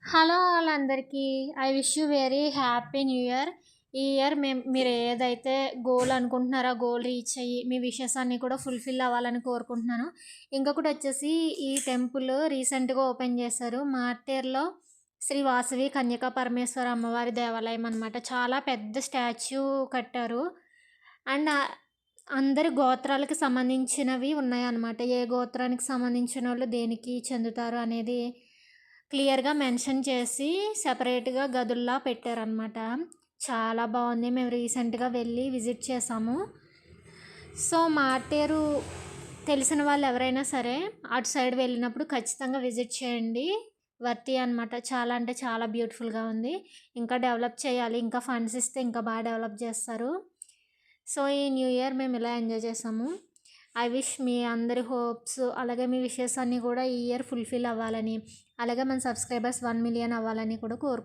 Hello వాళ్ళందరికీ. I wish you very happy new year. ఈ year మీరు ఏదైతే గోల్ అనుకుంటున్నారో ఆ గోల్ రీచ్ అయ్యి మీ విషెస్ అన్నీ కూడా ఫుల్ఫిల్ అవ్వాలని కోరుకుంటున్నాను. ఇంకొకటి వచ్చేసి ఈ టెంపుల్ రీసెంట్గా ఓపెన్ చేశారు మార్టేర్లో. శ్రీ వాసవి కన్యకా పరమేశ్వర అమ్మవారి దేవాలయం అనమాట. చాలా పెద్ద స్టాచ్యూ కట్టారు. అండ్ అందరి గోత్రాలకి సంబంధించినవి ఉన్నాయన్నమాట. ఏ గోత్రానికి సంబంధించిన వాళ్ళు దేనికి చెందుతారు అనేది క్లియర్‌గా మెన్షన్ చేసి సెపరేట్‌గా గదుల్లా పెట్టారనమాట. చాలా బావుంది. మేము రీసెంట్‌గా వెళ్ళి విజిట్ చేసాము. సో, మార్టేరు తెలిసిన వాళ్ళు ఎవరైనా సరే అటు సైడ్ వెళ్ళినప్పుడు ఖచ్చితంగా విజిట్ చేయండి. వర్తీ అనమాట. చాలా అంటే చాలా బ్యూటిఫుల్‌గా ఉంది. ఇంకా డెవలప్ చేయాలి. ఇంకా ఫండ్స్ ఇస్తే ఇంకా బాగా డెవలప్ చేస్తారు. సో, ఈ న్యూ ఇయర్ మేము ఇలా ఎంజాయ్ చేసాము. ఐ విష్ మీ అందరి హోప్స్ అలాగే మీ విషెస్ అన్నీ కూడా ఈ ఇయర్ ఫుల్ఫిల్ అవ్వాలని, అలాగే మన సబ్స్క్రైబర్స్ 1 మిలియన్ అవ్వాలని కూడా